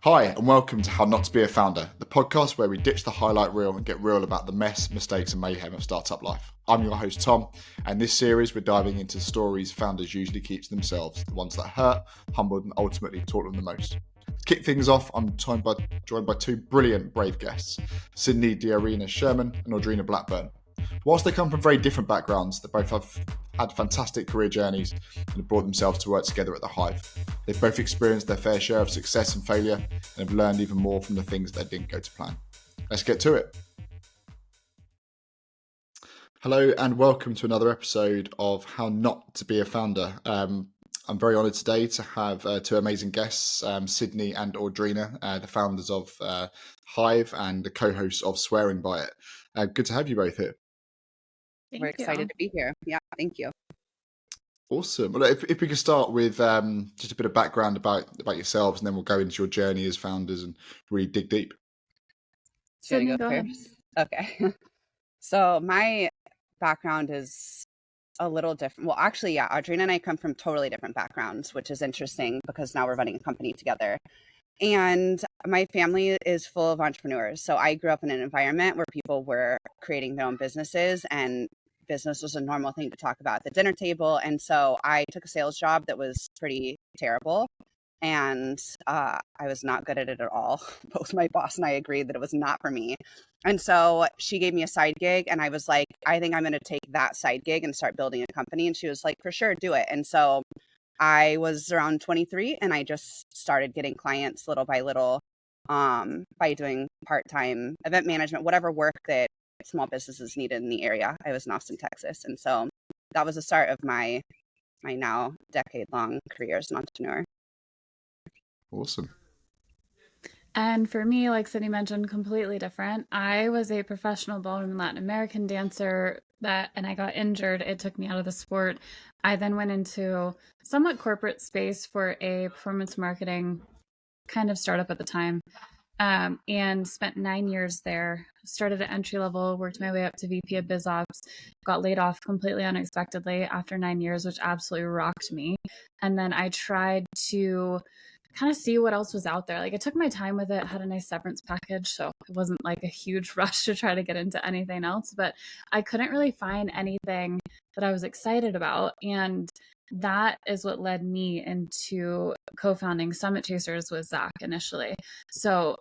Hi, and welcome to How Not to Be a Founder, the podcast where we ditch the highlight reel and get real about the mess, mistakes, and mayhem of startup life. I'm your host, Tom, and this series we're diving into stories founders usually keep to themselves, the ones that hurt, humbled, and ultimately taught them the most. To kick things off, I'm joined by two brilliant, brave guests, Sydney Audrina Sherman and Audrina Blackburn. Whilst they come from very different backgrounds, they both have had fantastic career journeys and have brought themselves to work together at the Hive. They've both experienced their fair share of success and failure and have learned even more from the things that didn't go to plan. Let's get to it. Hello and welcome to another episode of How Not to Be a Founder. I'm very honoured today to have two amazing guests, Sydney and Audrina, the founders of Hive and the co-hosts of Swearing By It. Good to have you both here. We're excited to be here. Yeah, thank you. Awesome. Well, if we could start with just a bit of background about yourselves, and then we'll go into your journey as founders and really dig deep. Sydney, go first. Okay. So my background is a little different. Well, actually, yeah, Audrina and I come from totally different backgrounds, which is interesting because now we're running a company together. And my family is full of entrepreneurs. So I grew up in an environment where people were creating their own businesses, and business was a normal thing to talk about at the dinner table. And so I took a sales job that was pretty terrible. And I was not good at it at all. Both my boss and I agreed that it was not for me. And so she gave me a side gig, and I was like, I think I'm going to take that side gig and start building a company. And she was like, for sure, do it. And so I was around 23 and I just started getting clients little by little by doing part-time event management, whatever work that small businesses needed in the area. I was in Austin, Texas. And so that was the start of my now decade-long career as an entrepreneur. Awesome. And for me, like Sydney mentioned, completely different. I was a professional ballroom and Latin American dancer and I got injured. It took me out of the sport. I then went into somewhat corporate space for a performance marketing kind of startup at the time, and spent 9 years there. Started at entry level, worked my way up to VP of Biz Ops, got laid off completely unexpectedly after 9 years, which absolutely rocked me. And then I tried to kind of see what else was out there. Like, I took my time with it, had a nice severance package, so it wasn't like a huge rush to try to get into anything else, but I couldn't really find anything that I was excited about. And that is what led me into co-founding Summit Chasers with Zach initially. So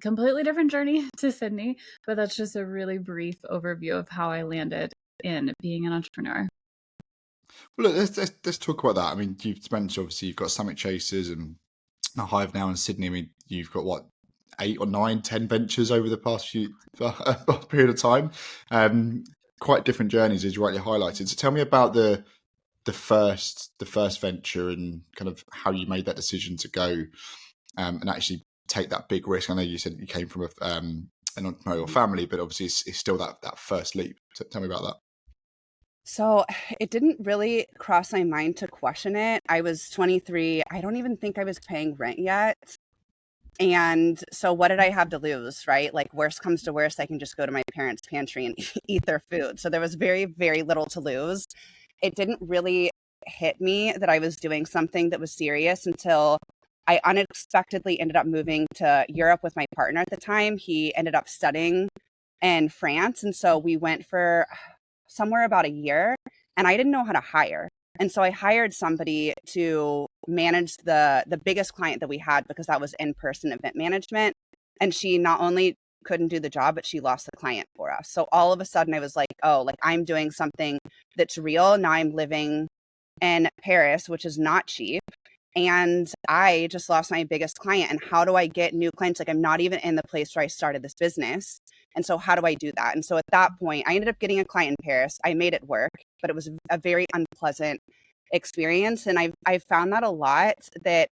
completely different journey to Sydney, but that's just a really brief overview of how I landed in being an entrepreneur. Well, look, let's talk about that. I mean, you've mentioned obviously you've got Summit Chasers and a Hive now in Sydney. I mean, you've got what, 8 or 9, 10 ventures over the past period of time. Quite different journeys, as you rightly highlighted. So tell me about the first venture and kind of how you made that decision to go and actually take that big risk. I know you said you came from an entrepreneurial family, but obviously it's still that first leap. So tell me about that. So it didn't really cross my mind to question it. I was 23. I don't even think I was paying rent yet. And so what did I have to lose, right? Like, worst comes to worst, I can just go to my parents' pantry and eat their food. So there was very, very little to lose. It didn't really hit me that I was doing something that was serious until I unexpectedly ended up moving to Europe with my partner at the time. He ended up studying in France. And so we went for somewhere about a year, and I didn't know how to hire. And so I hired somebody to manage the biggest client that we had, because that was in-person event management. And she not only couldn't do the job, but she lost the client for us. So all of a sudden I was like, oh, like, I'm doing something that's real. Now I'm living in Paris, which is not cheap. And I just lost my biggest client. And how do I get new clients? Like, I'm not even in the place where I started this business. And so how do I do that? And so at that point, I ended up getting a client in Paris. I made it work, but it was a very unpleasant experience. And I've found that a lot, that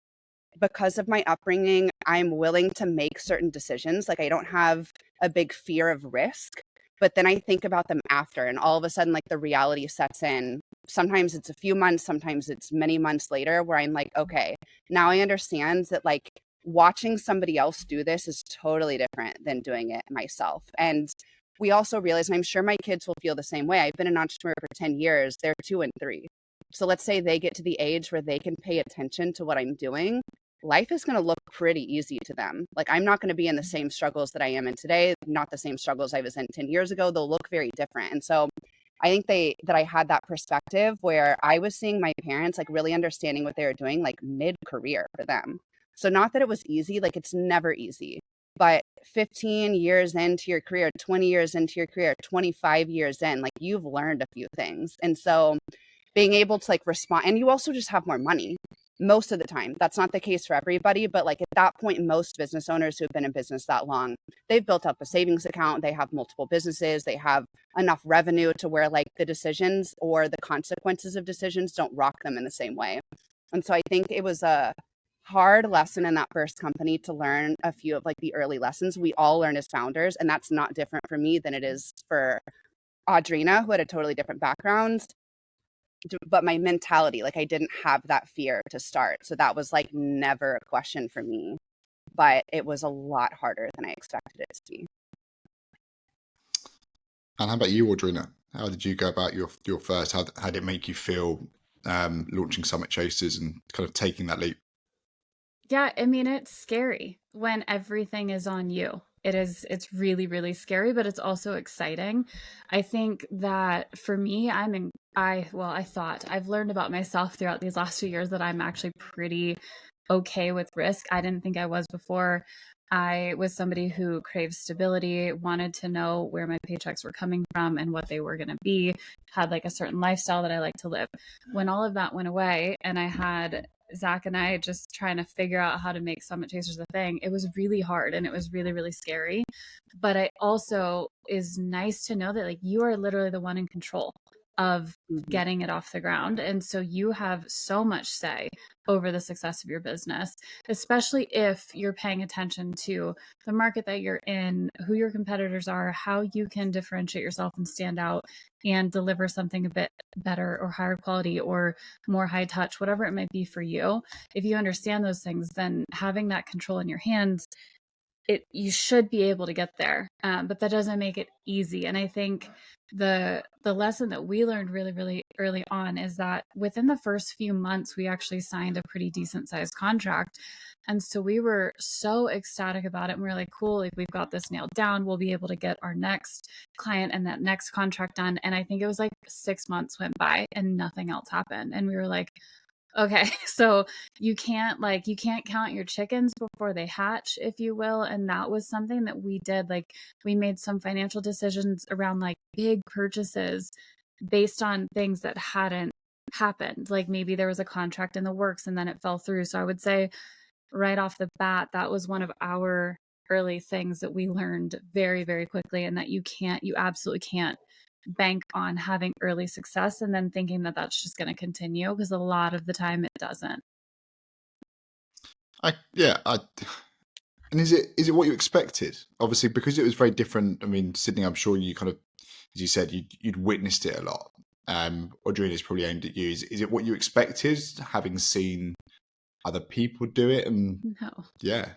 because of my upbringing, I'm willing to make certain decisions. Like, I don't have a big fear of risk, but then I think about them after, and all of a sudden, like, the reality sets in. Sometimes it's a few months, sometimes it's many months later, where I'm like, okay, now I understand that, like, watching somebody else do this is totally different than doing it myself. And we also realize, and I'm sure my kids will feel the same way, I've been an entrepreneur for 10 years, they're 2 and 3. So let's say they get to the age where they can pay attention to what I'm doing. life is going to look pretty easy to them. Like, I'm not going to be in the same struggles that I am in today, not the same struggles I was in 10 years ago. They'll look very different. And so I think that I had that perspective where I was seeing my parents like really understanding what they were doing like mid-career for them. So not that it was easy, like it's never easy, but 15 years into your career, 20 years into your career, 25 years in, like you've learned a few things. And so being able to like respond, and you also just have more money most of the time. That's not the case for everybody, but like at that point, most business owners who have been in business that long, they've built up a savings account, they have multiple businesses, they have enough revenue to where like the decisions or the consequences of decisions don't rock them in the same way. And so I think it was a hard lesson in that first company to learn a few of like the early lessons we all learn as founders. And that's not different for me than it is for Audrina, who had a totally different background. But my mentality, like I didn't have that fear to start. So that was like never a question for me, but it was a lot harder than I expected it to be. And how about you, Audrina? How did you go about your first? How did it make you feel launching Summit Chasers and kind of taking that leap? Yeah, I mean, it's scary when everything is on you. It's really, really scary, but it's also exciting. I think that for me, I thought I've learned about myself throughout these last few years that I'm actually pretty okay with risk. I didn't think I was before. I was somebody who craved stability, wanted to know where my paychecks were coming from and what they were going to be, had like a certain lifestyle that I like to live. When all of that went away and I had Zach and I just trying to figure out how to make Summit Chasers a thing, it was really hard and it was really, really scary. But it also is nice to know that like you are literally the one in control of getting it off the ground. And so you have so much say over the success of your business, especially if you're paying attention to the market that you're in, who your competitors are, how you can differentiate yourself and stand out and deliver something a bit better or higher quality or more high touch, whatever it might be for you. If you understand those things, then having that control in your hands, you should be able to get there, but that doesn't make it easy. And I think the lesson that we learned really, really early on is that within the first few months, we actually signed a pretty decent sized contract. And so we were so ecstatic about it. And we were like, cool, if we've got this nailed down, we'll be able to get our next client and that next contract done. And I think it was like 6 months went by and nothing else happened. And we were like, okay, so you can't count your chickens before they hatch, if you will. And that was something that we did. Like we made some financial decisions around like big purchases based on things that hadn't happened. Like maybe there was a contract in the works and then it fell through. So I would say right off the bat, that was one of our early things that we learned very, very quickly, and that you absolutely can't bank on having early success and then thinking that that's just going to continue, because a lot of the time it doesn't. And is it what you expected? Obviously, because it was very different. I mean, Sydney, I'm sure you kind of, as you said, you'd witnessed it a lot. Audrina is probably aimed at you. Is it what you expected, having seen other people do it? And No. Yeah.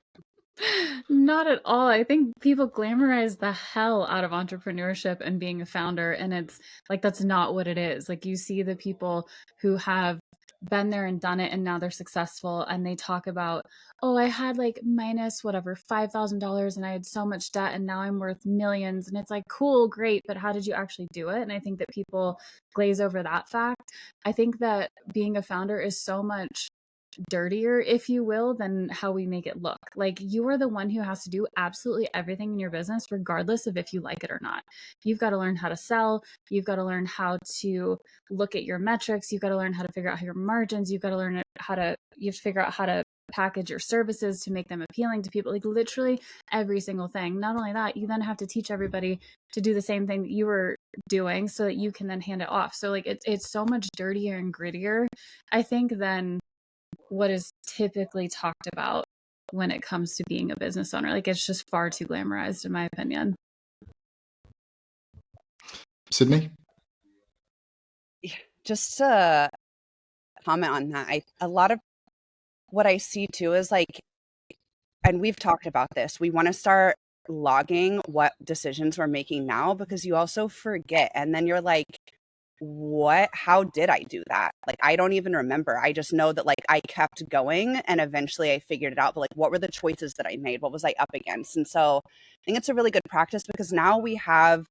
Not at all. I think people glamorize the hell out of entrepreneurship and being a founder. And it's like, that's not what it is. Like you see the people who have been there and done it and now they're successful and they talk about, oh, I had like minus whatever $5,000 and I had so much debt and now I'm worth millions. And it's like, cool, great, but how did you actually do it? And I think that people glaze over that fact. I think that being a founder is so much dirtier, if you will, than how we make it look. Like you are the one who has to do absolutely everything in your business, regardless of if you like it or not. You've got to learn how to sell. You've got to learn how to look at your metrics. You've got to learn how to figure out your margins. You have to figure out how to package your services to make them appealing to people, like literally every single thing. Not only that, you then have to teach everybody to do the same thing that you were doing so that you can then hand it off. So like it's so much dirtier and grittier, I think, than what is typically talked about when it comes to being a business owner. Like it's just far too glamorized, in my opinion. Sydney? Just to comment on that, a lot of what I see too is like, and we've talked about this, we want to start logging what decisions we're making now, because you also forget. And then you're like, how did I do that? Like, I don't even remember. I just know that like I kept going and eventually I figured it out. But like, what were the choices that I made? What was I up against? And so I think it's a really good practice because now we have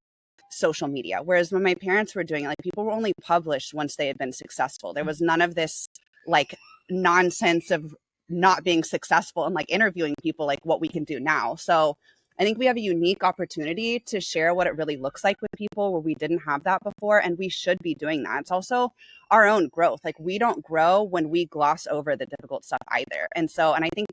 social media. Whereas when my parents were doing it, like people were only published once they had been successful. There was none of this like nonsense of not being successful and like interviewing people like what we can do now. So I think we have a unique opportunity to share what it really looks like with people where we didn't have that before. And we should be doing that. It's also our own growth. Like we don't grow when we gloss over the difficult stuff either. And I think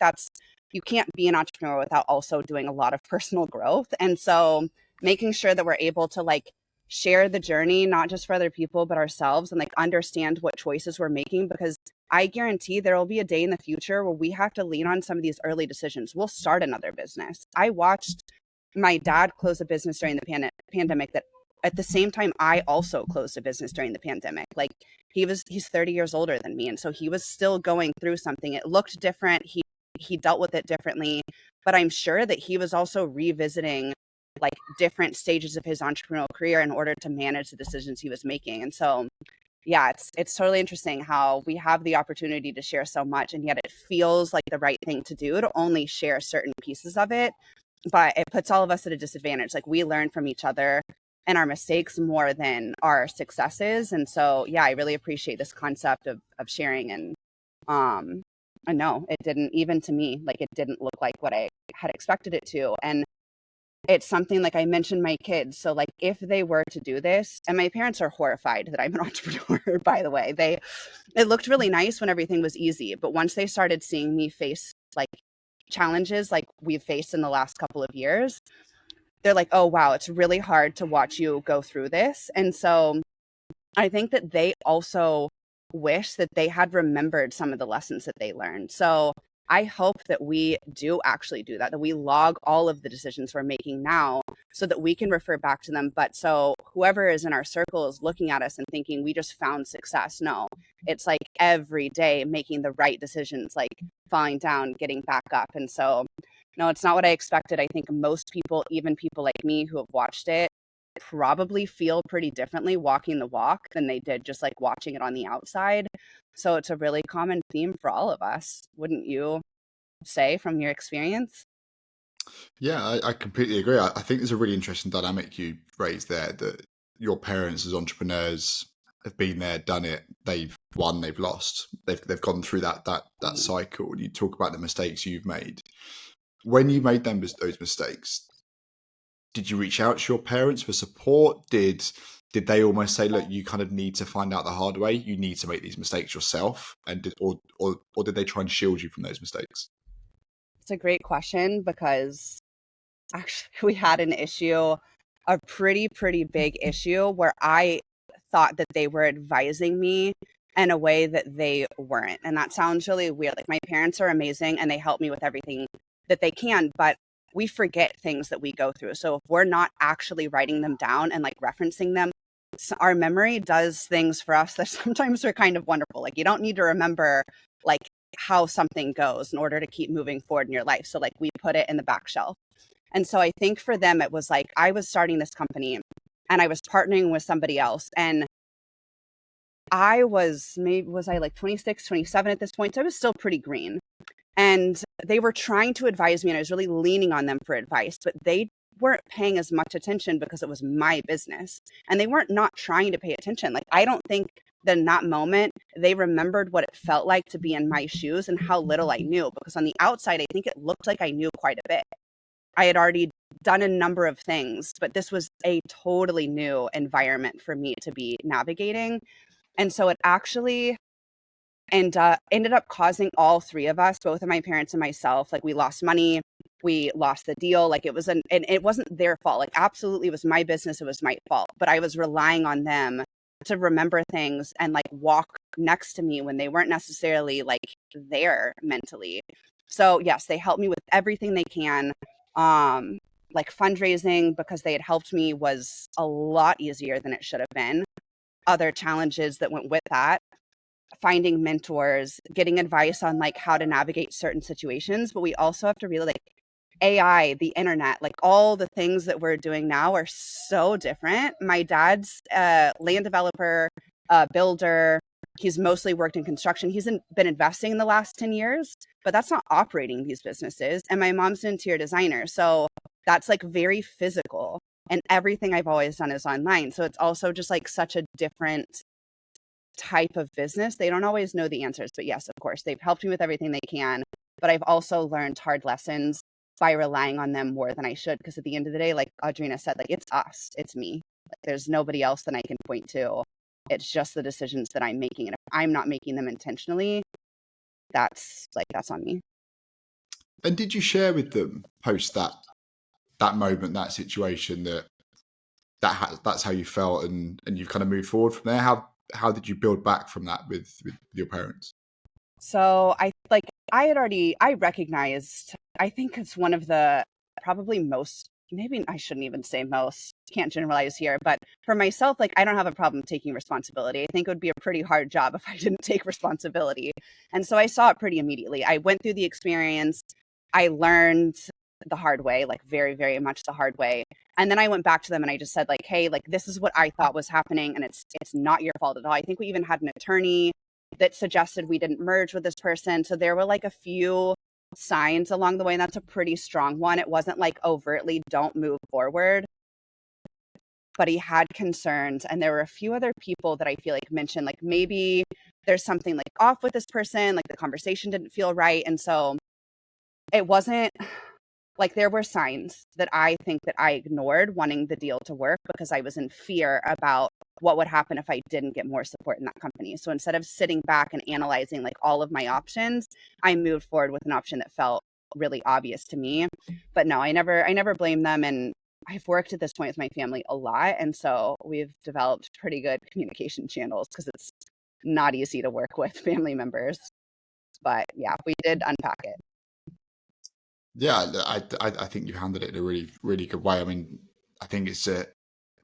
you can't be an entrepreneur without also doing a lot of personal growth. And so making sure that we're able to like share the journey, not just for other people, but ourselves, and like understand what choices we're making, because I guarantee there will be a day in the future where we have to lean on some of these early decisions. We'll start another business. I watched my dad close a business during the pandemic that at the same time I also closed a business during the pandemic. Like he's 30 years older than me. And so he was still going through something. It looked different. He dealt with it differently, but I'm sure that he was also revisiting like different stages of his entrepreneurial career in order to manage the decisions he was making. And so yeah, it's totally interesting how we have the opportunity to share so much, and yet it feels like the right thing to do to only share certain pieces of it. But it puts all of us at a disadvantage. Like we learn from each other and our mistakes more than our successes. And so, yeah, I really appreciate this concept of sharing. And I know it didn't, even to me, like it didn't look like what I had expected it to. And it's something like I mentioned my kids. So like if they were to do this, and my parents are horrified that I'm an entrepreneur, by the way, it looked really nice when everything was easy. But once they started seeing me face like challenges like we've faced in the last couple of years, they're like, oh, wow, it's really hard to watch you go through this. And so I think that they also wish that they had remembered some of the lessons that they learned. So I hope that we do actually do that we log all of the decisions we're making now so that we can refer back to them. But so whoever is in our circle is looking at us and thinking we just found success. No, it's like every day making the right decisions, like falling down, getting back up. And so, no, it's not what I expected. I think most people, even people like me who have watched it, probably feel pretty differently walking the walk than they did just like watching it on the outside. So it's a really common theme for all of us, wouldn't you say, from your experience? Yeah, I completely agree. I think there's a really interesting dynamic you raised there, that your parents as entrepreneurs have been there, done it. They've won, they've lost. They've gone through that cycle. And you talk about the mistakes you've made. When you made those mistakes, did you reach out to your parents for support? Did they almost say, look, you kind of need to find out the hard way, you need to make these mistakes yourself? And or did they try and shield you from those mistakes? It's a great question, because actually we had an issue, a pretty big issue, where I thought that they were advising me in a way that they weren't. And that sounds really weird. Like my parents are amazing and they help me with everything that they can, but we forget things that we go through. So if we're not actually writing them down and like referencing them, our memory does things for us that sometimes are kind of wonderful. Like you don't need to remember like how something goes in order to keep moving forward in your life. So like we put it in the back shelf. And so I think for them, it was like I was starting this company and I was partnering with somebody else. And was I like 26, 27 at this point? So I was still pretty green. And they were trying to advise me and I was really leaning on them for advice, but they weren't paying as much attention because it was my business. And they weren't not trying to pay attention. Like, I don't think that in that moment, they remembered what it felt like to be in my shoes and how little I knew. Because on the outside, I think it looked like I knew quite a bit. I had already done a number of things, but this was a totally new environment for me to be navigating. And so it actually ended up causing all three of us, both of my parents and myself, like we lost money, we lost the deal. Like and it wasn't their fault. Like absolutely it was my business. It was my fault, but I was relying on them to remember things and like walk next to me when they weren't necessarily like there mentally. So yes, they helped me with everything they can. Like fundraising, because they had helped me, was a lot easier than it should have been. Other challenges that went with that, finding mentors, getting advice on like how to navigate certain situations. But we also have to really like AI, the internet, like all the things that we're doing now are so different. My dad's a land developer, a builder. He's mostly worked in construction. He's been investing in the last 10 years, but that's not operating these businesses. And my mom's an interior designer. So that's like very physical. And everything I've always done is online. So it's also just like such a different type of business. They don't always know the answers, but yes, of course, they've helped me with everything they can. But I've also learned hard lessons by relying on them more than I should. Because at the end of the day, like Audrina said, like it's us, it's me. Like, there's nobody else that I can point to. It's just the decisions that I'm making. And if I'm not making them intentionally, that's on me. And did you share with them post that moment, that situation, that's how you felt, and you've kind of moved forward from there? How did you build back from that with your parents? So I recognized, I think it's one of the probably most, maybe I shouldn't even say most, can't generalize here, but for myself, like I don't have a problem taking responsibility. I think it would be a pretty hard job if I didn't take responsibility. And so I saw it pretty immediately. I went through the experience. I learned the hard way, like very, very much the hard way. And then I went back to them and I just said like, hey, like this is what I thought was happening and it's not your fault at all. I think we even had an attorney that suggested we didn't merge with this person. So there were like a few signs along the way, and that's a pretty strong one. It wasn't like overtly don't move forward, but he had concerns. And there were a few other people that I feel like mentioned, like maybe there's something like off with this person, like the conversation didn't feel right. And so it wasn't like there were signs that I think that I ignored wanting the deal to work because I was in fear about what would happen if I didn't get more support in that company. So instead of sitting back and analyzing like all of my options, I moved forward with an option that felt really obvious to me. But no, I never blame them. And I've worked at this point with my family a lot. And so we've developed pretty good communication channels because it's not easy to work with family members. But yeah, we did unpack it. Yeah, I think you handled it in a really, really good way. I mean, I think it's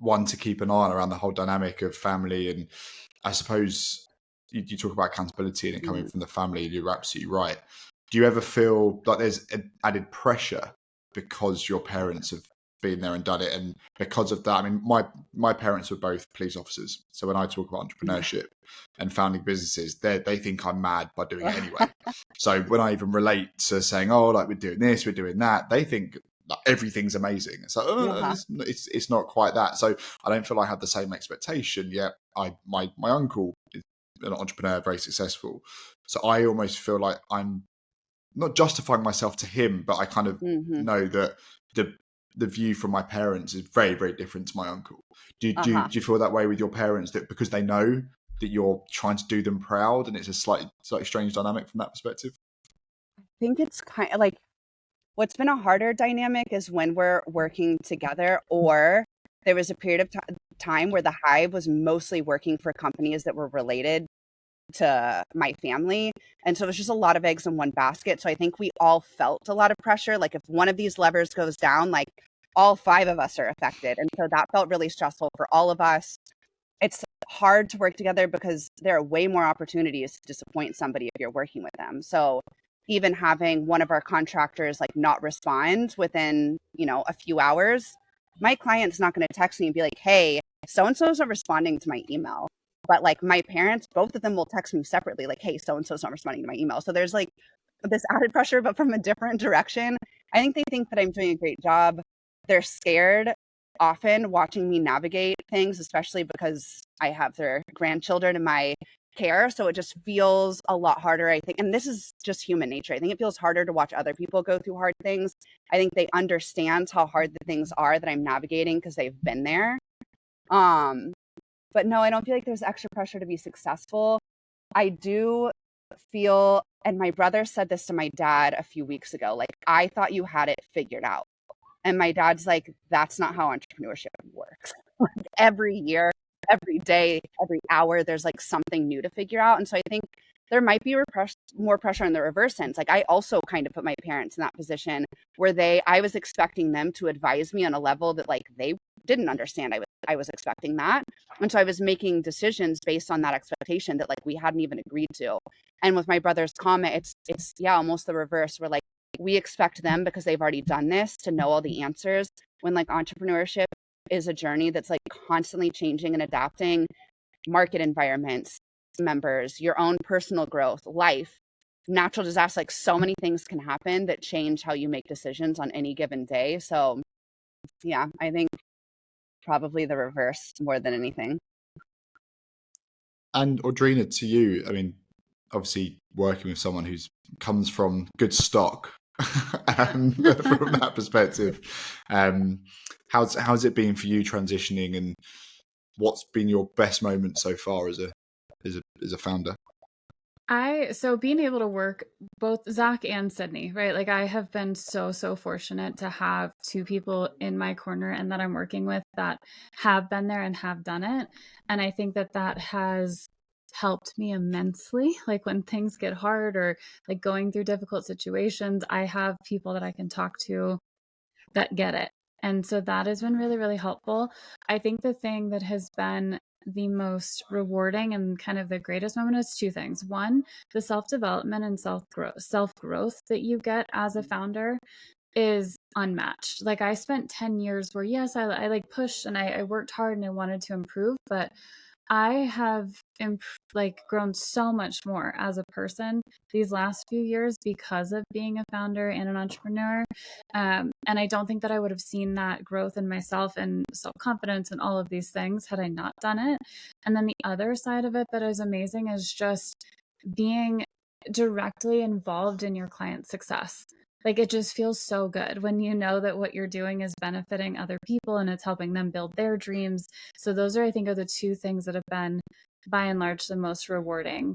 one to keep an eye on around the whole dynamic of family. And I suppose you talk about accountability and it coming from the family, and you're absolutely right. Do you ever feel like there's added pressure because your parents have been there and done it? And because of that, I mean, my parents were both police officers. So when I talk about entrepreneurship and founding businesses, they think I'm mad by doing it anyway. So when I even relate to saying, oh, like we're doing this, we're doing that, they think like, everything's amazing. It's like, it's not quite that. So I don't feel I have the same expectation yet. My uncle is an entrepreneur, very successful. So I almost feel like I'm not justifying myself to him, but I kind of know that the view from my parents is very, very different to my uncle. Do you feel that way with your parents, that because they know that you're trying to do them proud, and it's a slightly strange dynamic from that perspective? I think it's kind of like what's been a harder dynamic is when we're working together, or there was a period of time where the Hive was mostly working for companies that were related to my family. And so it was just a lot of eggs in one basket. So I think we all felt a lot of pressure. Like if one of these levers goes down, like all 5 of us are affected. And so that felt really stressful for all of us. It's hard to work together because there are way more opportunities to disappoint somebody if you're working with them. So even having one of our contractors like not respond within, a few hours, my client's not going to text me and be like, hey, so-and-so is not responding to my email. But like my parents, both of them will text me separately, like, hey, so-and-so's not responding to my email. So there's like this added pressure, but from a different direction. I think they think that I'm doing a great job. They're scared often watching me navigate things, especially because I have their grandchildren in my care. So it just feels a lot harder, I think. And this is just human nature. I think it feels harder to watch other people go through hard things. I think they understand how hard the things are that I'm navigating because they've been there. But no, I don't feel like there's extra pressure to be successful. I do feel, and my brother said this to my dad a few weeks ago, like, I thought you had it figured out. And my dad's like, that's not how entrepreneurship works. Every year, every day, every hour, there's like something new to figure out. And so I think there might be more pressure on the reverse sense. Like I also kind of put my parents in that position where I was expecting them to advise me on a level that like they didn't understand I was expecting that. And so I was making decisions based on that expectation that like we hadn't even agreed to. And with my brother's comment, it's almost the reverse. We're like, we expect them, because they've already done this, to know all the answers, when like entrepreneurship is a journey that's like constantly changing and adapting market environments, members, your own personal growth, life, natural disaster. Like so many things can happen that change how you make decisions on any given day. So yeah, I think probably the reverse more than anything. And Audrina, to you, I mean, obviously working with someone who's comes from good stock, from that perspective, how's it been for you transitioning, and what's been your best moment so far as a founder? So being able to work both Zach and Sydney, right? Like I have been so fortunate to have two people in my corner and that I'm working with that have been there and have done it. And I think that has helped me immensely. Like when things get hard or like going through difficult situations, I have people that I can talk to that get it. And so that has been really helpful. I think the thing that has been the most rewarding and kind of the greatest moment is two things. One, the self-development and self-growth that you get as a founder is unmatched. Like I spent 10 years where yes, I like pushed and I worked hard and I wanted to improve, but I have grown so much more as a person these last few years because of being a founder and an entrepreneur. And I don't think that I would have seen that growth in myself and self-confidence and all of these things had I not done it. And then the other side of it that is amazing is just being directly involved in your client's success. Like it just feels so good when you know that what you're doing is benefiting other people and it's helping them build their dreams. So those are the two things that have been by and large the most rewarding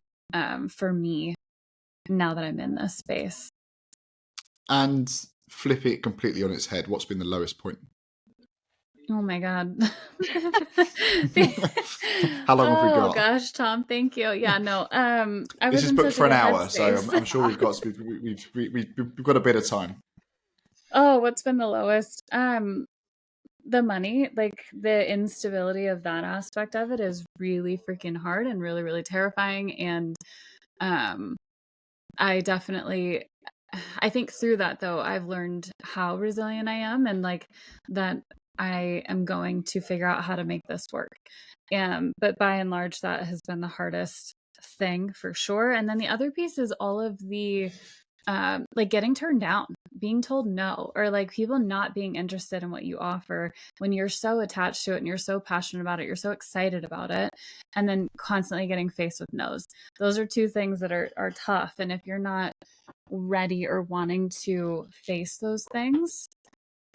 for me now that I'm in this space. And flip it completely on its head, what's been the lowest point? Oh my God. How long have we got? Oh gosh, Tom, thank you. Yeah, no. This is booked for an hour, so I'm sure we've got a bit of time. Oh, what's been the lowest? The money, like the instability of that aspect of it is really freaking hard and really terrifying. And I think through that though, I've learned how resilient I am and like that I am going to figure out how to make this work. But by and large, that has been the hardest thing for sure. And then the other piece is all of the like getting turned down, being told no, or like people not being interested in what you offer when you're so attached to it and you're so passionate about it, you're so excited about it, and then constantly getting faced with no's. Those are two things that are tough. And if you're not ready or wanting to face those things,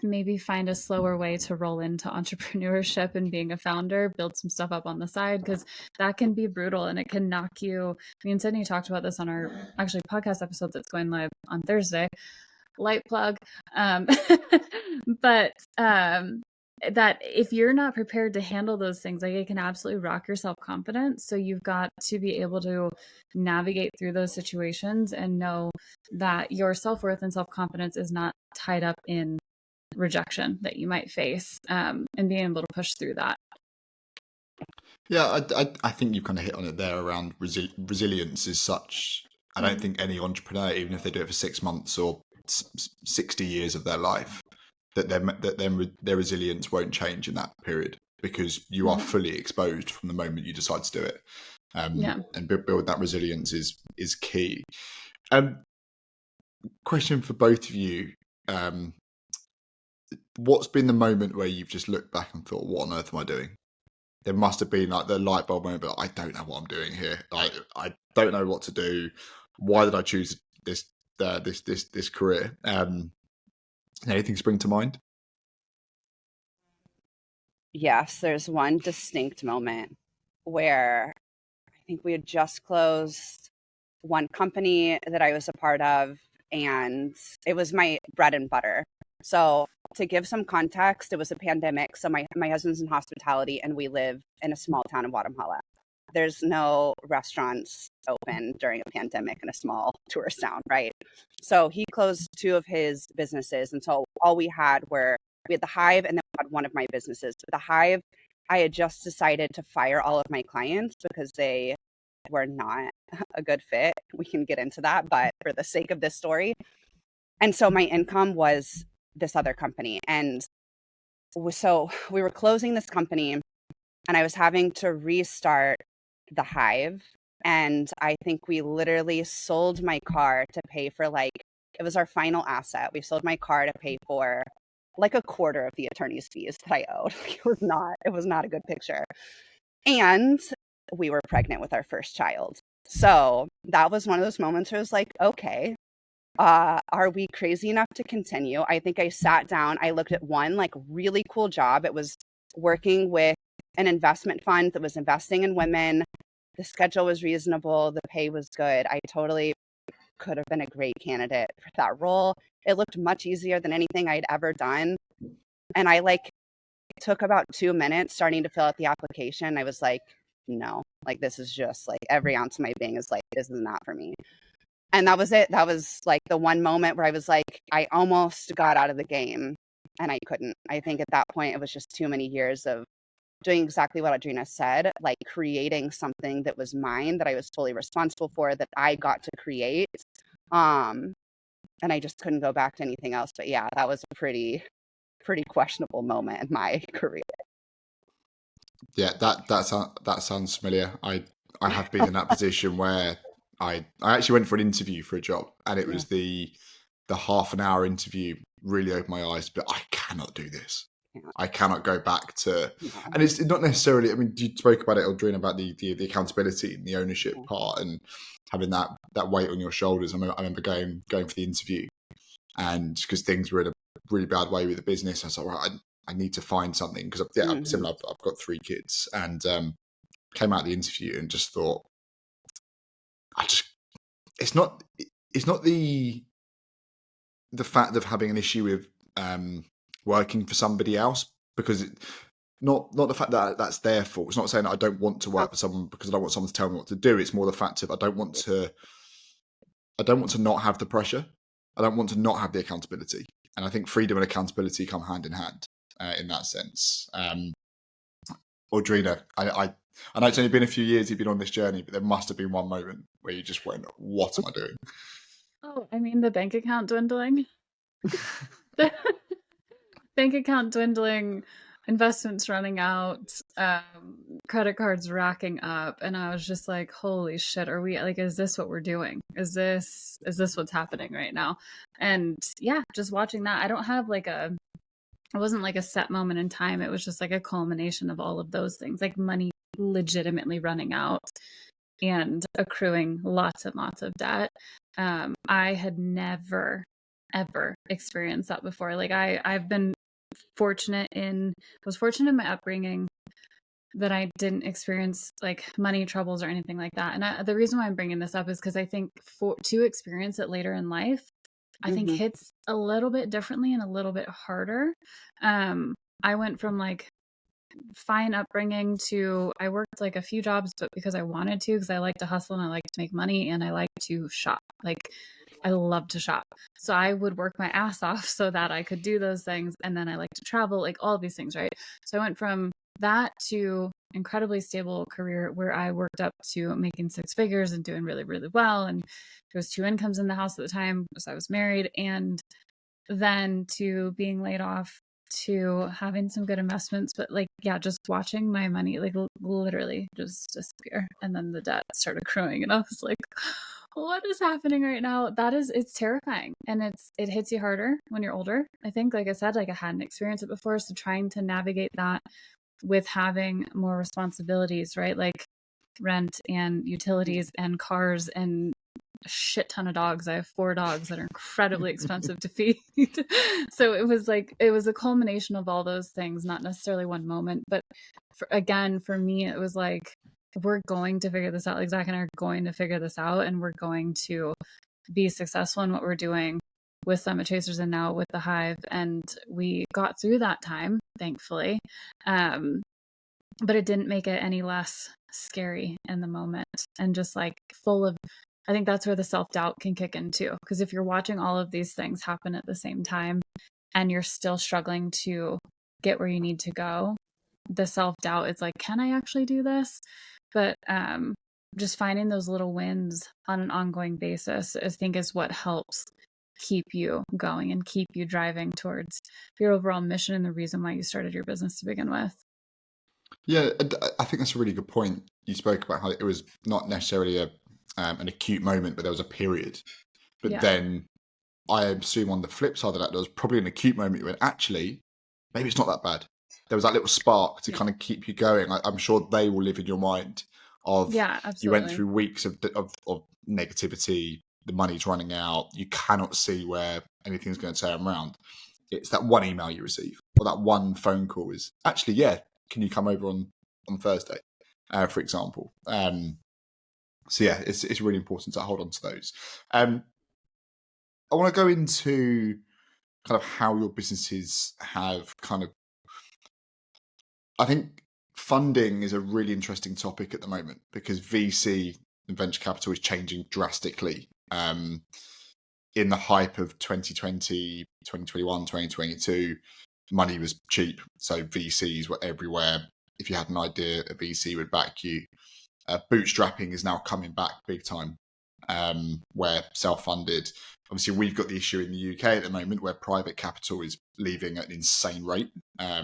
maybe find a slower way to roll into entrepreneurship and being a founder, build some stuff up on the side, because that can be brutal and it can knock you. Me and Sydney talked about this on our actually podcast episode that's going live on Thursday. Light plug. But that if you're not prepared to handle those things, like it can absolutely rock your self-confidence. So you've got to be able to navigate through those situations and know that your self-worth and self-confidence is not tied up in rejection that you might face, and being able to push through that. Yeah, I think you kind of hit on it there around resilience is such. I don't think any entrepreneur, even if they do it for 6 months or 60 years of their life, that their resilience won't change in that period, because you are fully exposed from the moment you decide to do it. And build that resilience is key. Question for both of you. What's been the moment where you've just looked back and thought, what on earth am I doing? There must have been like the light bulb moment, but I don't know what I'm doing here. I don't know what to do. Why did I choose this career? Anything spring to mind? Yes, there's one distinct moment where I think we had just closed one company that I was a part of, and it was my bread and butter. So to give some context, it was a pandemic. So my husband's in hospitality and we live in a small town in Guatemala. There's no restaurants open during a pandemic in a small tourist town, right? So he closed two of his businesses. And so all we had the Hive, and then we had one of my businesses. But the Hive, I had just decided to fire all of my clients because they were not a good fit. We can get into that, but for the sake of this story, And so my income was this other company. And so we were closing this company, and I was having to restart the Hive. And I think we literally sold my car to pay for, like, it was our final asset. We sold my car to pay for like a quarter of the attorney's fees that I owed. It was not a good picture. And we were pregnant with our first child. So that was one of those moments where I was like, okay, are we crazy enough to continue? I think I sat down, I looked at one like really cool job. It was working with an investment fund that was investing in women. The schedule was reasonable, the pay was good. I totally could have been a great candidate for that role. It looked much easier than anything I'd ever done. And I like took about 2 minutes starting to fill out the application. I was like, no, like this is just like every ounce of my being is like, this is not for me. And that was it. That was like the one moment where I was like, I almost got out of the game and I couldn't. I think at that point, it was just too many years of doing exactly what Audrina said, like creating something that was mine, that I was fully responsible for, that I got to create. And I just couldn't go back to anything else. But yeah, that was a pretty questionable moment in my career. Yeah, that sounds familiar. I have been in that position where I actually went for an interview for a job, and it was the half an hour interview really opened my eyes. But I cannot do this. I cannot go back to, and it's not necessarily. I mean, you spoke about it, Audrina, about the accountability and the ownership part, and having that weight on your shoulders. I remember going for the interview, and because things were in a really bad way with the business, I was like, right, I need to find something, because I'm similar. I've got 3 kids, and came out of the interview and just thought, it's not the fact of having an issue with working for somebody else, because not the fact that that's their fault. It's not saying that I don't want to work for someone because I don't want someone to tell me what to do. It's more the fact of I don't want to not have the pressure. I don't want to not have the accountability. And I think freedom and accountability come hand in hand in that sense. Audrina, I know it's only been a few years you've been on this journey, but there must have been one moment where you just went, what am I doing? Oh, I mean, the bank account dwindling. Bank account dwindling, investments running out, credit cards racking up, and I was just like, holy shit, are we like, is this what we're doing? Is this what's happening right now? And yeah, just watching that, I don't have like it wasn't like a set moment in time. It was just like a culmination of all of those things, like money legitimately running out and accruing lots and lots of debt. I had never ever experienced that before. Like I've been fortunate in my upbringing that I didn't experience like money troubles or anything like that. And the reason why I'm bringing this up is because I think to experience it later in life, I think hits a little bit differently and a little bit harder. I went from like fine upbringing to I worked like a few jobs, but because I wanted to, because I like to hustle and I like to make money and I like to shop. Like I love to shop. So I would work my ass off so that I could do those things. And then I like to travel, like all of these things, right? So I went from that to incredibly stable career where I worked up to making 6 figures and doing really, really well. And there was 2 incomes in the house at the time because I was married. And then to being laid off, to having some good investments, but like, yeah, just watching my money like literally just disappear. And then the debt started accruing and I was like, what is happening right now? It's terrifying. And it hits you harder when you're older. I think, like I said, like I hadn't experienced it before. So trying to navigate that with having more responsibilities, right? Like rent and utilities and cars and a shit ton of dogs. I have 4 dogs that are incredibly expensive to feed. So it was a culmination of all those things, not necessarily one moment. But for me, it was like, we're going to figure this out. Like Zach and I are going to figure this out, and we're going to be successful in what we're doing with Summit Chasers and now with the Hive. And we got through that time, thankfully. But it didn't make it any less scary in the moment and just like full of, I think that's where the self-doubt can kick in too. Because if you're watching all of these things happen at the same time and you're still struggling to get where you need to go, the self-doubt, it's like, can I actually do this? But just finding those little wins on an ongoing basis, I think, is what helps keep you going and keep you driving towards your overall mission and the reason why you started your business to begin with. Yeah, I think that's a really good point. You spoke about how it was not necessarily an acute moment, but there was a period. But then I assume on the flip side of that, there was probably an acute moment you went, actually, maybe it's not that bad. There was that little spark to kind of keep you going. I'm sure they will live in your mind of you went through weeks of negativity, the money's running out, you cannot see where anything's going to turn around. It's that one email you receive or that one phone call is actually, yeah, can you come over on Thursday, for example? So yeah, it's really important to hold on to those. I want to go into kind of how your businesses have kind of, I think funding is a really interesting topic at the moment because VC and venture capital is changing drastically. In the hype of 2020, 2021, 2022, money was cheap. So VCs were everywhere. If you had an idea, a VC would back you. Bootstrapping is now coming back big time, where self-funded. Obviously, we've got the issue in the UK at the moment where private capital is leaving at an insane rate. I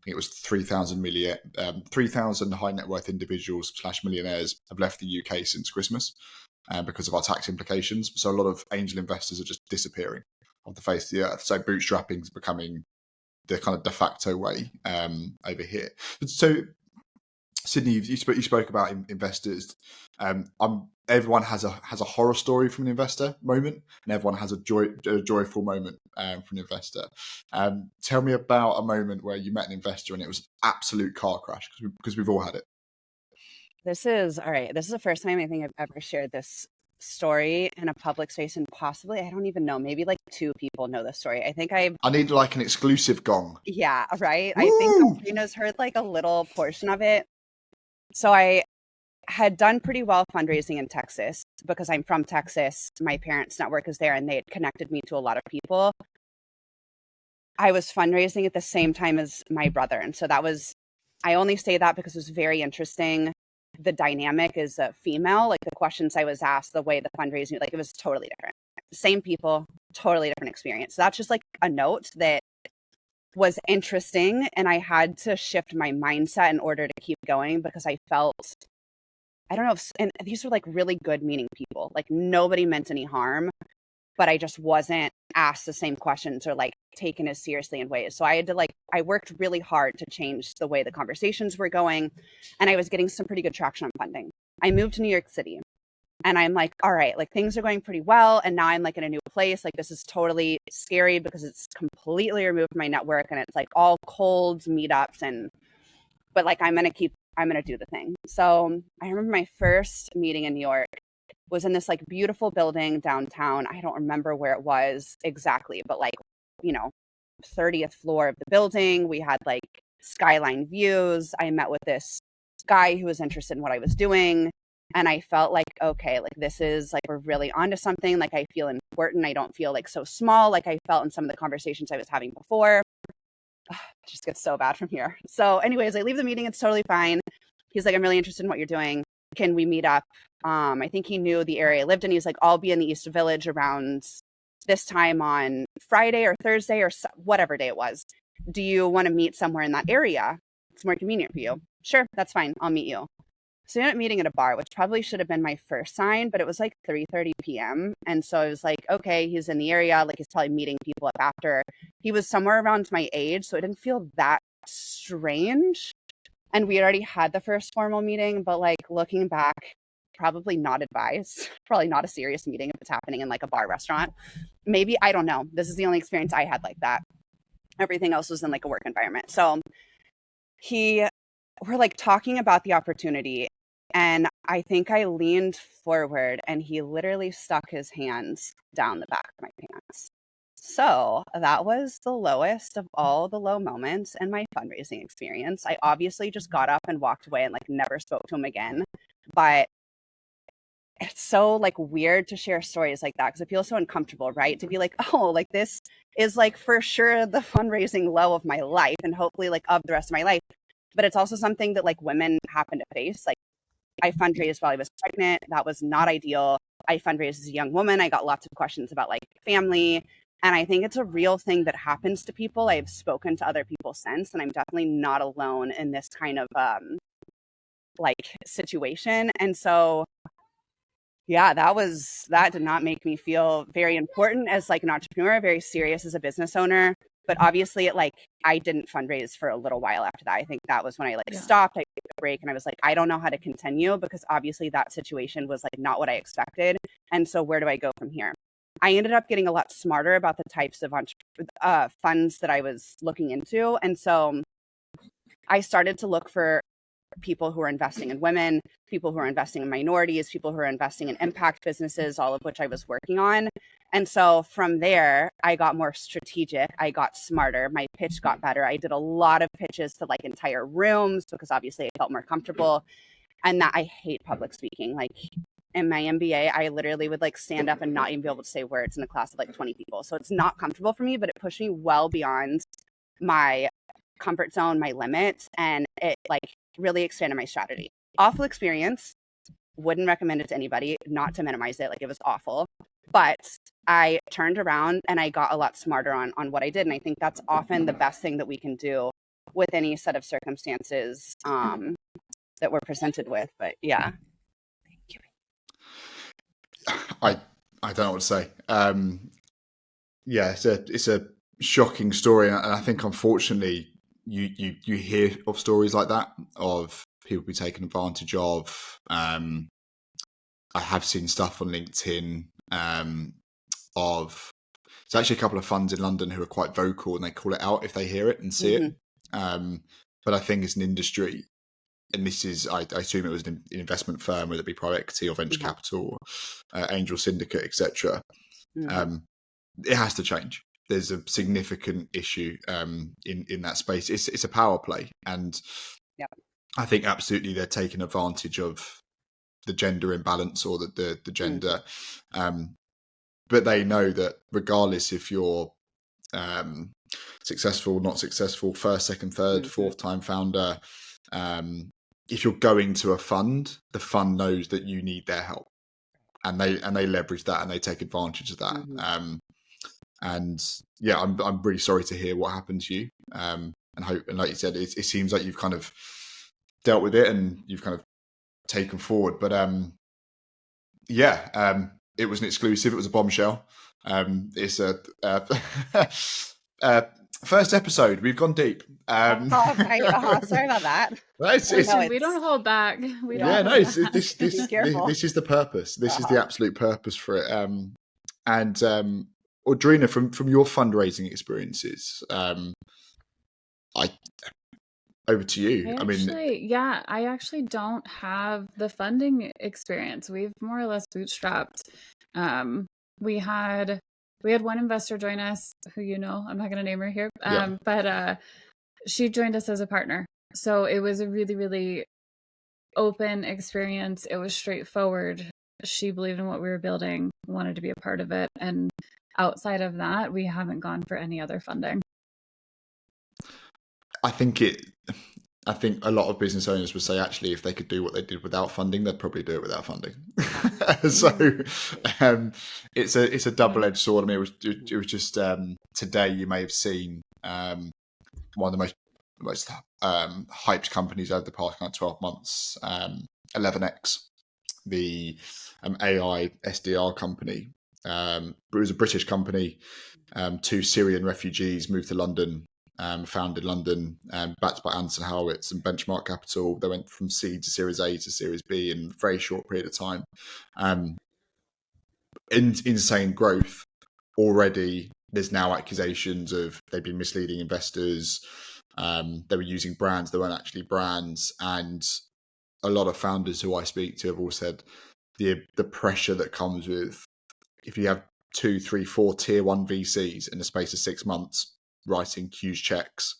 think it was 3,000 high net worth individuals / millionaires have left the UK since Christmas because of our tax implications. So a lot of angel investors are just disappearing off the face of the earth. So bootstrapping is becoming the kind of de facto way over here. So Sydney, you spoke about investors. Everyone has a horror story from an investor moment, and everyone has a joyful moment from an investor. Tell me about a moment where you met an investor and it was absolute car crash, because we've all had it. This is the first time I think I've ever shared this story in a public space, and possibly, I don't even know, maybe like 2 people know this story. I need like an exclusive gong. Yeah, right. Woo! I think Audrina's heard like a little portion of it. So I had done pretty well fundraising in Texas because I'm from Texas. My parents' network is there and they had connected me to a lot of people. I was fundraising at the same time as my brother. And so I only say that because it was very interesting. The dynamic is a female, like the questions I was asked, the way the fundraising, like it was totally different. Same people, totally different experience. So that's just like a note that was interesting. And I had to shift my mindset in order to keep going because I felt, I don't know, and these were like really good meaning people, like nobody meant any harm, but I just wasn't asked the same questions or like taken as seriously in ways. So I worked really hard to change the way the conversations were going, and I was getting some pretty good traction on funding. I moved to New York City and I'm like, all right, like things are going pretty well. And now I'm like in a new place. Like this is totally scary because it's completely removed from my network and it's like all cold meetups but like I'm going to do the thing. So I remember my first meeting in New York was in this like beautiful building downtown. I don't remember where it was exactly, but like, 30th floor of the building. We had like skyline views. I met with this guy who was interested in what I was doing. And I felt like, okay, like this is like, we're really onto something. Like I feel important. I don't feel like so small. Like I felt in some of the conversations I was having before. It just gets so bad from here. So anyways, I leave the meeting. It's totally fine. He's like, I'm really interested in what you're doing. Can we meet up? I think he knew the area I lived in. He's like, I'll be in the East Village around this time on Friday or Thursday or whatever day it was. Do you want to meet somewhere in that area? It's more convenient for you. Sure, that's fine. I'll meet you. So we ended up meeting at a bar, which probably should have been my first sign, but it was like 3:30 p.m. And so I was like, okay, he's in the area. Like he's probably meeting people up after. He was somewhere around my age, so it didn't feel that strange. And we already had the first formal meeting, but like looking back, probably not advised, probably not a serious meeting if it's happening in like a bar restaurant. Maybe, I don't know. This is the only experience I had like that. Everything else was in like a work environment. So we're like talking about the opportunity. And I think I leaned forward and he literally stuck his hands down the back of my pants. So that was the lowest of all the low moments in my fundraising experience. I obviously just got up and walked away and like never spoke to him again. But it's so like weird to share stories like that because it feels so uncomfortable, right? To be like, oh, like this is like for sure the fundraising low of my life and hopefully like of the rest of my life. But it's also something that like women happen to face. Like I fundraised while I was pregnant. That was not ideal. I fundraised as a young woman. I got lots of questions about like family. And I think it's a real thing that happens to people. I've spoken to other people since, and I'm definitely not alone in this kind of like situation. And so, yeah, that did not make me feel very important as like an entrepreneur, very serious as a business owner. But obviously I didn't fundraise for a little while after that. I think that was when I stopped, I took a break, and I was like, I don't know how to continue, because obviously that situation was like not what I expected. And so where do I go from here? I ended up getting a lot smarter about the types of funds that I was looking into. And so I started to look for people who are investing in women, people who are investing in minorities, people who are investing in impact businesses, all of which I was working on. And so from there, I got more strategic. I got smarter. My pitch got better. I did a lot of pitches to like entire rooms because obviously I felt more comfortable. And that I hate public speaking. Like in my MBA, I literally would like stand up and not even be able to say words in a class of like 20 people. So it's not comfortable for me, but it pushed me well beyond my comfort zone, my limits, and it like really expanded my strategy. Awful experience. Wouldn't recommend it to anybody, not to minimize it. Like it was awful, but I turned around and I got a lot smarter on what I did. And I think that's often the best thing that we can do with any set of circumstances that we're presented with. But yeah. I don't know what to say. Yeah, it's a shocking story, and I think unfortunately you hear of stories like that of people be taken advantage of. I have seen stuff on LinkedIn of there's actually a couple of funds in London who are quite vocal and they call it out if they hear it and see it. But I think as an industry, and this is, I assume it was an investment firm, whether it be private equity or venture capital, or, angel syndicate, etc. It has to change. There's a significant issue in that space. It's a power play, and I think absolutely they're taking advantage of the gender imbalance or the gender, but they know that regardless if you're successful, not successful, first, second, third, fourth time founder. If you're going to a fund, the fund knows that you need their help, and they leverage that and they take advantage of that. And yeah, I'm really sorry to hear what happened to you. And like you said, it seems like you've kind of dealt with it and you've kind of taken forward. But it was an exclusive. It was a bombshell. It's a first episode. We've gone deep. Sorry about that. We don't hold back. This is the purpose. This is the absolute purpose for it. And Audrina, from your fundraising experiences, over to you. I actually don't have the funding experience. We've more or less bootstrapped. We had one investor join us who, I'm not going to name her here, but she joined us as a partner. So it was a really, really open experience. It was straightforward. She believed in what we were building, wanted to be a part of it. And outside of that, we haven't gone for any other funding. I think a lot of business owners would say, actually, if they could do what they did without funding, they'd probably do it without funding. So it's a double-edged sword. I mean, it was just today you may have seen one of the most hyped companies over the past kind of 12 months, 11x, the AI SDR company. It was a British company. 2 Syrian refugees moved to London. Founded London, backed by Anson Horowitz and Benchmark Capital. They went from seed to Series A to Series B in a very short period of time. Insane growth. Already, there's now accusations of they've been misleading investors. They were using brands that weren't actually brands. And a lot of founders who I speak to have all said the pressure that comes with if you have 2, 3, 4 tier 1 VCs in the space of 6 months, writing huge checks.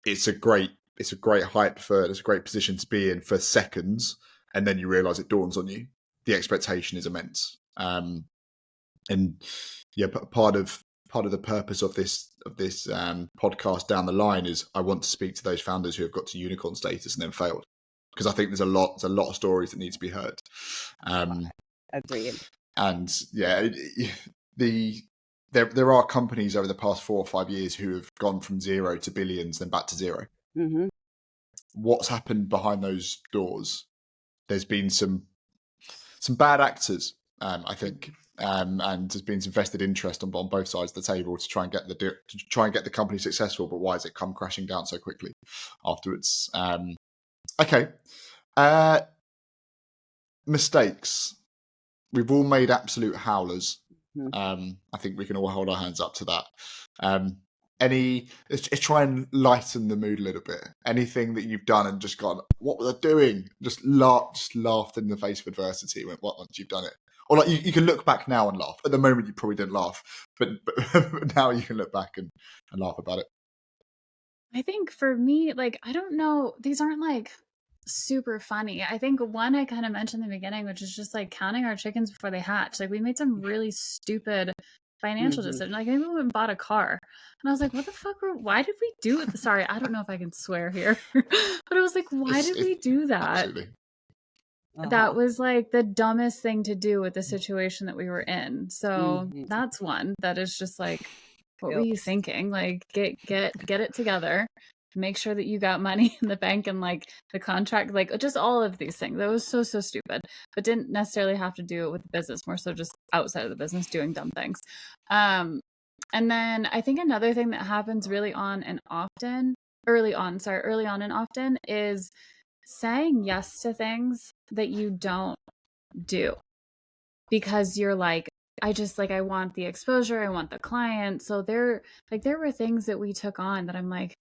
It's a great hype for it. It's a great position to be in for seconds, and then you realize it dawns on you. The expectation is immense. And yeah, part of the purpose of this podcast down the line is I want to speak to those founders who have got to unicorn status and then failed, because I think there's a lot of stories that need to be heard. Agreed. And yeah, there are companies over the past 4 or 5 years who have gone from zero to billions, then back to zero. Mm-hmm. What's happened behind those doors? There's been some bad actors, I think, and there's been some vested interest on both sides of the table to try and get the company successful. But why has it come crashing down so quickly afterwards? Okay, mistakes. We've all made absolute howlers. I think we can all hold our hands up to that. Let's try and lighten the mood a little bit. Anything that you've done and just gone, what was I doing? Just laughed in the face of adversity once you've done it. Or like you can look back now and laugh. At the moment, you probably didn't laugh, but now you can look back and laugh about it. I think for me, like, I don't know, these aren't like super funny. I think one I kind of mentioned in the beginning, which is just like counting our chickens before they hatch. Like, we made some really stupid financial decision. Like, maybe we went and bought a car, and I was like, what the fuck, why did we do it? Sorry, I don't know if I can swear here, but I was like, why did we do that? Absolutely. That was like the dumbest thing to do with the situation that we were in. So that's one that is just like, what were you thinking? Like, get it together. Make sure that you got money in the bank and like the contract, like just all of these things. That was so stupid, but didn't necessarily have to do it with the business, more so just outside of the business doing dumb things. And then I think another thing that happens early on and often is saying yes to things that you don't do because you're like, I want the exposure, I want the client. So there were things that we took on that I'm like,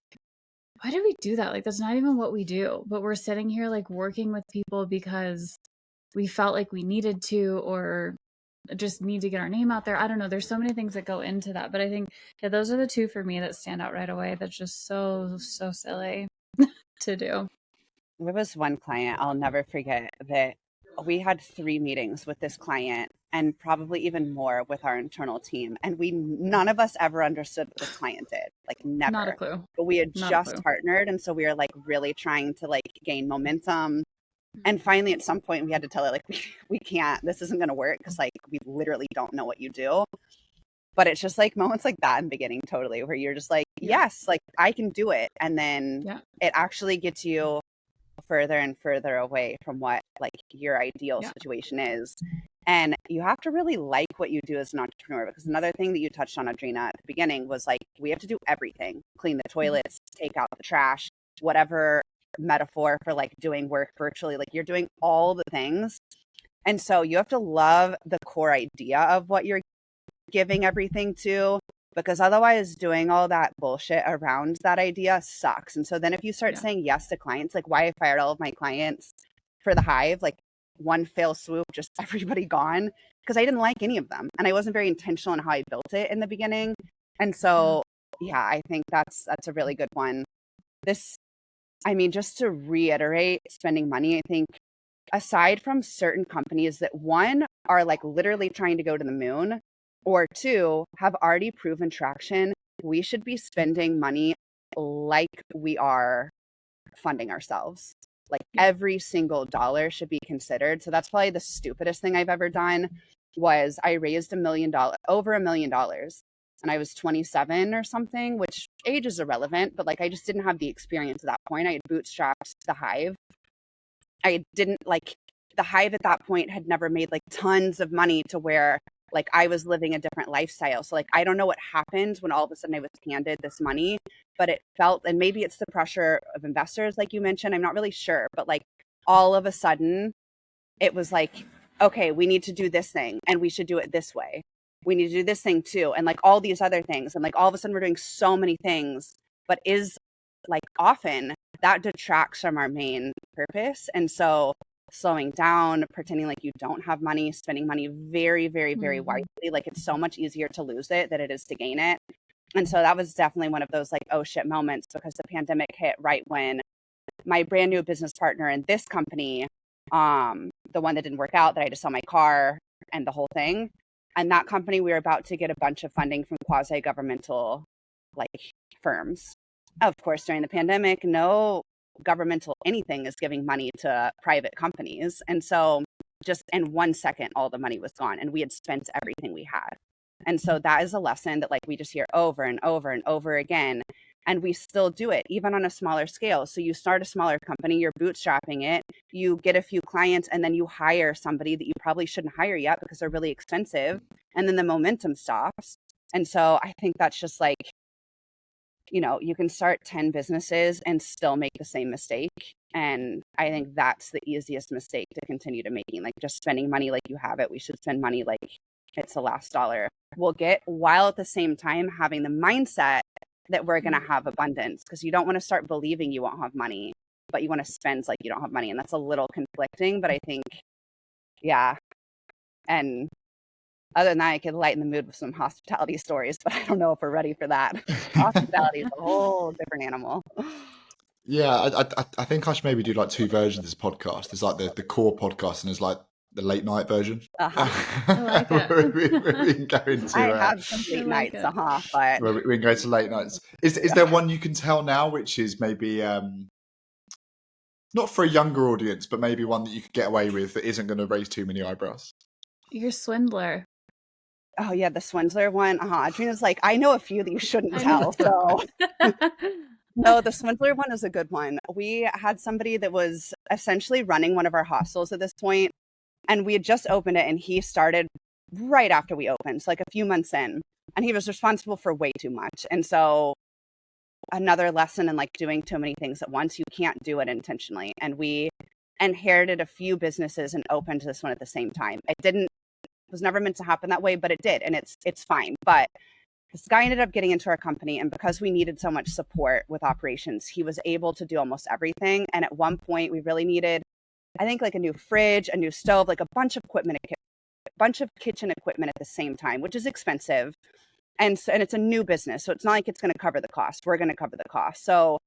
why did we do that? Like, that's not even what we do, but we're sitting here like working with people because we felt like we needed to, or just need to get our name out there. I don't know. There's so many things that go into that, but I think those are the two for me that stand out right away. That's just so silly to do. There was one client I'll never forget that we had 3 meetings with this client and probably even more with our internal team. And none of us ever understood what this client did. Like, never. Not a clue. But we had just partnered. And so we were like really trying to like gain momentum. And finally, at some point, we had to tell her, like, we can't, this isn't going to work because like we literally don't know what you do. But it's just like moments like that in the beginning, totally, where you're just like, yes, like I can do it. And then it actually gets you further and further away from what like your ideal situation is. And you have to really like what you do as an entrepreneur, because another thing that you touched on, Audrina, at the beginning was like, we have to do everything, clean the toilets, take out the trash, whatever metaphor for like doing work virtually, like you're doing all the things. And so you have to love the core idea of what you're giving everything to, because otherwise doing all that bullshit around that idea sucks. And so then if you start saying yes to clients, like why I fired all of my clients for the Hive, like one fell swoop, just everybody gone, because I didn't like any of them. And I wasn't very intentional in how I built it in the beginning. And so, I think that's a really good one. Just to reiterate, spending money, I think aside from certain companies that one are like literally trying to go to the moon, or two have already proven traction, we should be spending money like we are funding ourselves. Like every single dollar should be considered. So that's probably the stupidest thing I've ever done. Was I raised over $1 million, and I was 27 or something, which age is irrelevant, but like I just didn't have the experience at that point. I had bootstrapped the Hive. I didn't like the Hive at that point had never made like tons of money to where like I was living a different lifestyle. So like, I don't know what happened when all of a sudden I was handed this money, but it felt, and maybe it's the pressure of investors, like you mentioned, I'm not really sure, but like all of a sudden it was like, okay, we need to do this thing and we should do it this way. We need to do this thing too. And like all these other things. And like all of a sudden we're doing so many things, but is like often that detracts from our main purpose. And so slowing down, pretending like you don't have money, spending money very, very, very wisely. Like it's so much easier to lose it than it is to gain it. And so that was definitely one of those like, oh shit moments, because the pandemic hit right when my brand new business partner in this company, the one that didn't work out, that I had to sell my car and the whole thing. And that company, we were about to get a bunch of funding from quasi-governmental like firms. Of course, during the pandemic, no governmental anything is giving money to private companies. And so just in 1 second, all the money was gone and we had spent everything we had. And so that is a lesson that like we just hear over and over and over again. And we still do it, even on a smaller scale. So you start a smaller company, you're bootstrapping it, you get a few clients, and then you hire somebody that you probably shouldn't hire yet because they're really expensive. And then the momentum stops. And so I think that's just like, you know, you can start 10 businesses and still make the same mistake. And I think that's the easiest mistake to continue to making, like just spending money like you have it. We should spend money like it's the last dollar we'll get, while at the same time having the mindset that we're going to have abundance, because you don't want to start believing you won't have money, but you want to spend like you don't have money. And that's a little conflicting, but I think, yeah. And other than that, I could lighten the mood with some hospitality stories, but I don't know if we're ready for that. Hospitality is a whole different animal. Yeah, I think I should maybe do like two versions of this podcast. There's like the core podcast and there's like the late night version. I like it. where we can go into, I have some late like nights, it. but where we can go to late nights. Is there one you can tell now which is maybe not for a younger audience, but maybe one that you could get away with that isn't going to raise too many eyebrows? You're swindler. oh yeah, the swindler one. Audrina's like, I know a few that you shouldn't tell. So no, the swindler one is a good one. We had somebody that was essentially running one of our hostels at this point, and we had just opened it, and he started right after we opened, so like a few months in, and he was responsible for way too much. And so another lesson in like doing too many things at once, you can't do it intentionally. And we inherited a few businesses and opened this one at the same time. It was never meant to happen that way, but it did, and it's fine. But this guy ended up getting into our company, and because we needed so much support with operations, he was able to do almost everything. And at one point we really needed, I think, like a new fridge, a new stove, like a bunch of kitchen equipment at the same time, which is expensive. And it's a new business, so it's not like it's going to cover the cost. We're going to cover the cost. So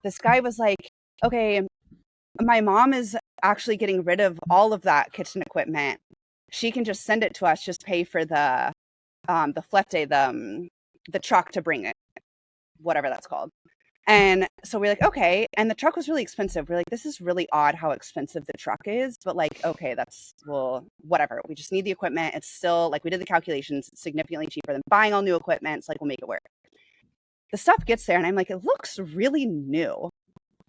this guy was like, okay, my mom is actually getting rid of all of that kitchen equipment. She can just send it to us, just pay for the flete, the truck to bring it, whatever that's called. And so we're like, okay. And the truck was really expensive. We're like, this is really odd how expensive the truck is, but like, okay, well, whatever. We just need the equipment. It's still like, we did the calculations, it's significantly cheaper than buying all new equipment. It's like, we'll make it work. The stuff gets there and I'm like, it looks really new.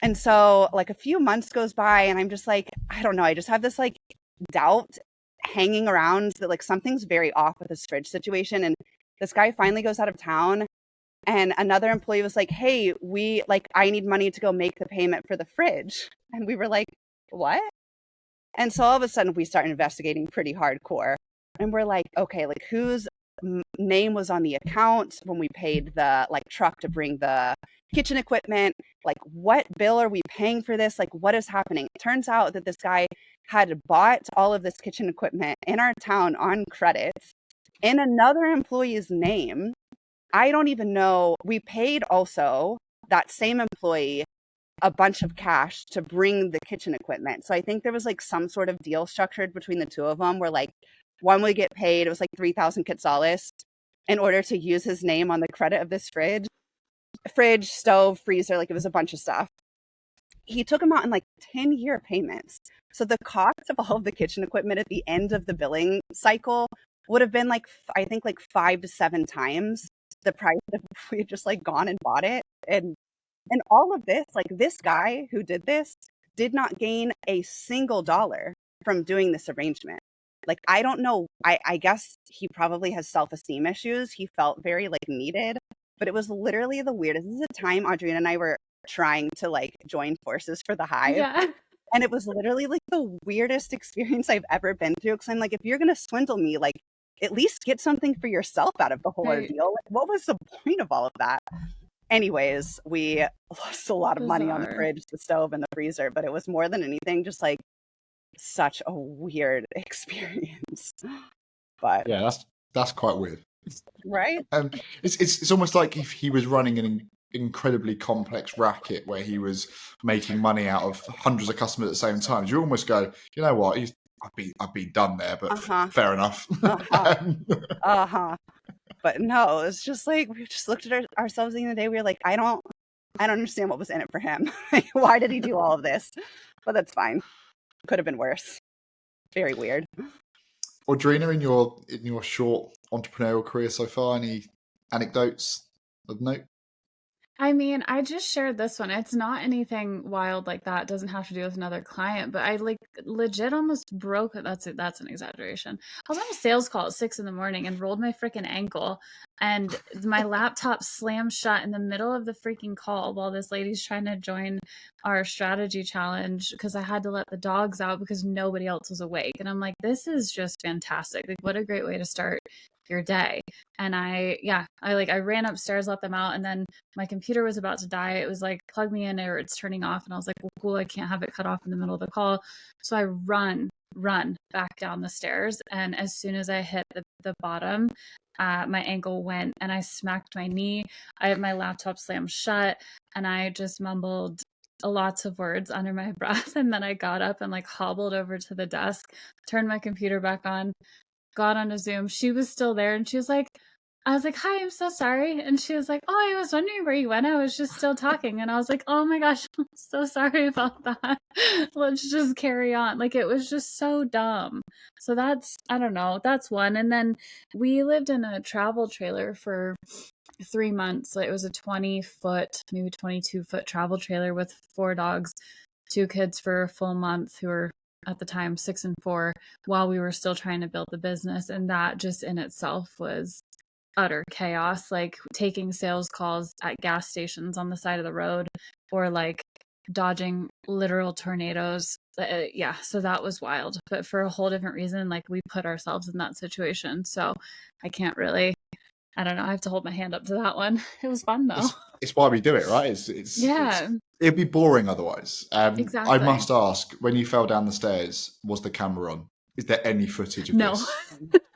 And so like a few months goes by and I'm just like, I don't know. I just have this like doubt hanging around that like something's very off with this fridge situation. And this guy finally goes out of town, and another employee was like, hey, I need money to go make the payment for the fridge. And we were like, what? And so all of a sudden we start investigating pretty hardcore. And we're like, okay, like whose name was on the account when we paid the like truck to bring the kitchen equipment? Like what bill are we paying for this? Like what is happening? It turns out that this guy had bought all of this kitchen equipment in our town on credit in another employee's name. I don't even know. We paid also that same employee a bunch of cash to bring the kitchen equipment. So I think there was like some sort of deal structured between the two of them where like one would get paid, it was like 3,000 quetzales in order to use his name on the credit of this fridge, stove, freezer, like it was a bunch of stuff. He took them out in like 10-year payments. So the cost of all of the kitchen equipment at the end of the billing cycle would have been like, I think like 5 to 7 times the price if we had just like gone and bought it. And all of this, like this guy who did this did not gain a single dollar from doing this arrangement. Like, I don't know. I guess he probably has self-esteem issues. He felt very like needed, but it was literally the weirdest. This is a time Audrina and I were trying to like join forces for the Hive. Yeah. And it was literally like the weirdest experience I've ever been through. Cause I'm like, if you're going to swindle me, like at least get something for yourself out of the whole ordeal. Like, what was the point of all of that? Anyways, we lost a lot of money on the fridge, the stove, and the freezer, but it was more than anything just like such a weird experience. But yeah, that's quite weird, right? It's almost like if he was running an incredibly complex racket where he was making money out of hundreds of customers at the same time. You almost go, you know what? I'd be done there, but fair enough. But no, it's just like we just looked at ourselves the other day. We were like, I don't understand what was in it for him. Why did he do all of this? But that's fine. Could have been worse. Very weird. Audrina, in your short entrepreneurial career so far, any anecdotes of note? I mean, I just shared this one. It's not anything wild like that. It doesn't have to do with another client, but I like legit almost broke it. That's an exaggeration. I was on a sales call at 6 a.m. and rolled my freaking ankle, and my laptop slammed shut in the middle of the freaking call while this lady's trying to join our strategy challenge because I had to let the dogs out because nobody else was awake. And I'm like, this is just fantastic. Like, what a great way to start your day. And I ran upstairs, let them out, and then my computer was about to die. It was like, plug me in or it's turning off. And I was like, well, cool, I can't have it cut off in the middle of the call. So I run back down the stairs. And as soon as I hit the bottom, my ankle went and I smacked my knee. My laptop slammed shut and I just mumbled lots of words under my breath. And then I got up and like hobbled over to the desk, turned my computer back on, got on a Zoom. She was still there and she was like, I was like, hi, I'm so sorry. And she was like, oh, I was wondering where you went. I was just still talking. And I was like, oh my gosh, I'm so sorry about that. Let's just carry on. Like, it was just so dumb. So I don't know, that's one. And then we lived in a travel trailer for 3 months. So it was a 20-foot, maybe 22-foot travel trailer with 4 dogs, 2 kids for a full month who were at the time 6 and 4 while we were still trying to build the business. And that just in itself was utter chaos, like taking sales calls at gas stations on the side of the road or like dodging literal tornadoes. Yeah, so that was wild, but for a whole different reason. Like, we put ourselves in that situation, so I can't really, I don't know, I have to hold my hand up to that one. It was fun though. It's why we do it, right? It'd be boring otherwise. Exactly. I must ask, when you fell down the stairs, was the camera on? Is there any footage of this?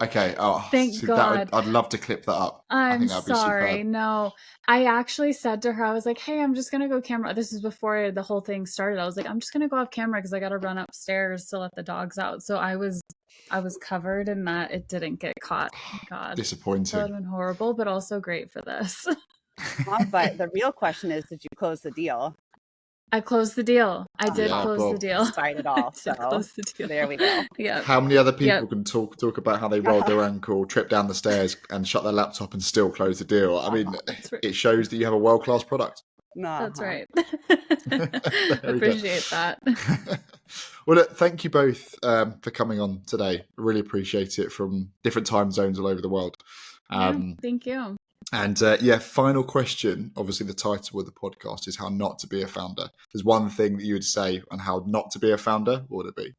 Okay. Oh, thank God. I'd love to clip that up. I think that'd be sorry. superb. No, I actually said to her, I was like, hey, I'm just going to go camera. This is before the whole thing started. I was like, I'm just going to go off camera because I got to run upstairs to let the dogs out. So I was covered in that. It didn't get caught. Thank God. Disappointing. That would have been horrible, but also great for this. But the real question is, did you close the deal? I closed the deal. I did close the deal. Despite it all. So close the deal. There we go. Yeah. How many other people can talk about how they rolled their ankle, tripped down the stairs, and shut their laptop and still close the deal? I mean, it shows that you have a world-class product. That's right. Appreciate that. Well, look, thank you both for coming on today. Really appreciate it, from different time zones all over the world. Thank you. And final question. Obviously, the title of the podcast is How Not to Be a Founder. There's one thing that you would say on how not to be a founder. What would it be?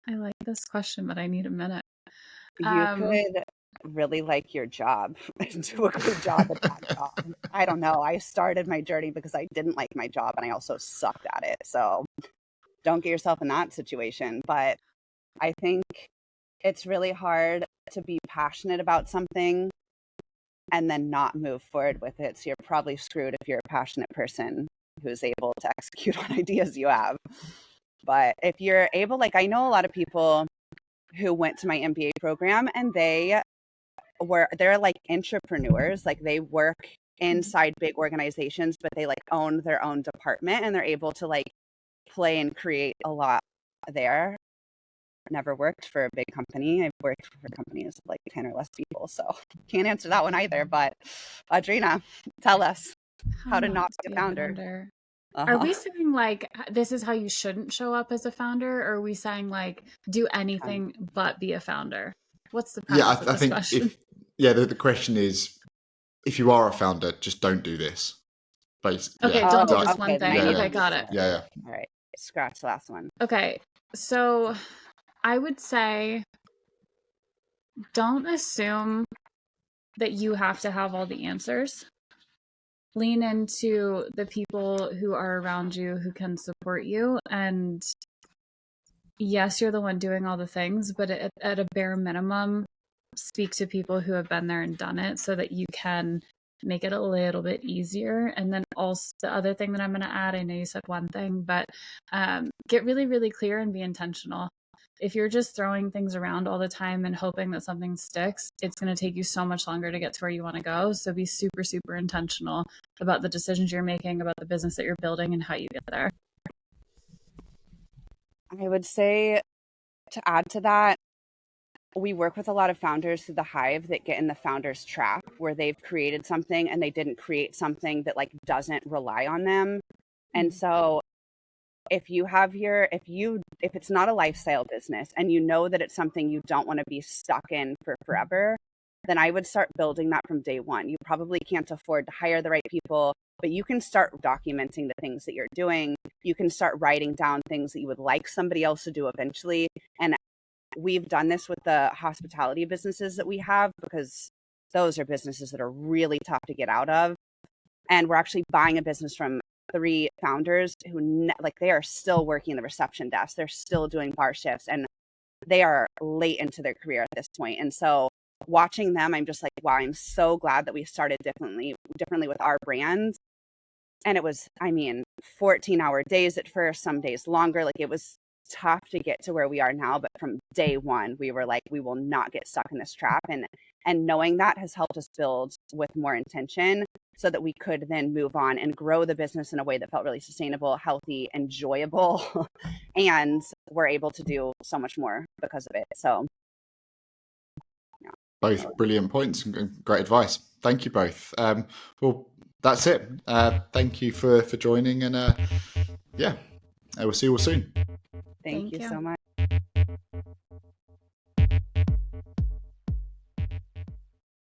I like this question, but I need a minute. You could really like your job and do a good job at that job. I don't know. I started my journey because I didn't like my job and I also sucked at it. So don't get yourself in that situation. But I think it's really hard to be passionate about something and then not move forward with it. So you're probably screwed if you're a passionate person who's able to execute on ideas you have. But if you're able, like, I know a lot of people who went to my MBA program and they're like entrepreneurs, like they work inside big organizations, but they like own their own department and they're able to like play and create a lot there. Never worked for a big company. I've worked for companies of like 10 or less people, so can't answer that one either. But Audrina, tell us how to not be a founder. Are we saying like this is how you shouldn't show up as a founder, or are we saying like do anything but be a founder? What's the premise of this question? The question is, if you are a founder, just don't do this. Don't do this one thing. Okay, got it. Yeah. All right, scratch the last one. Okay, so I would say don't assume that you have to have all the answers. Lean into the people who are around you who can support you. And yes, you're the one doing all the things, but at a bare minimum, speak to people who have been there and done it so that you can make it a little bit easier. And then also the other thing that I'm going to add, I know you said one thing, but get really, really clear and be intentional. If you're just throwing things around all the time and hoping that something sticks, it's going to take you so much longer to get to where you want to go. So be super, super intentional about the decisions you're making, about the business that you're building, and how you get there. I would say, to add to that, we work with a lot of founders through the Hive that get in the founder's trap, where they've created something and they didn't create something that like doesn't rely on them. And so if it's not a lifestyle business and you know that it's something you don't want to be stuck in for forever, then I would start building that from day one. You probably can't afford to hire the right people, but you can start documenting the things that you're doing. You can start writing down things that you would like somebody else to do eventually. And we've done this with the hospitality businesses that we have, because those are businesses that are really tough to get out of. And we're actually buying a business from 3 founders who they are still working the reception desk. They're still doing bar shifts, and they are late into their career at this point. And so watching them, I'm just like, wow, I'm so glad that we started differently with our brand. And it was, 14-hour days at first, some days longer. Like, it was tough to get to where we are now, but from day one we were like, we will not get stuck in this trap. And knowing that has helped us build with more intention, so that we could then move on and grow the business in a way that felt really sustainable, healthy, enjoyable, and we're able to do so much more because of it. So yeah. Both brilliant points and great advice. Thank you both. Well, that's it. Thank you for joining, and we'll see you all soon. Thank you so much.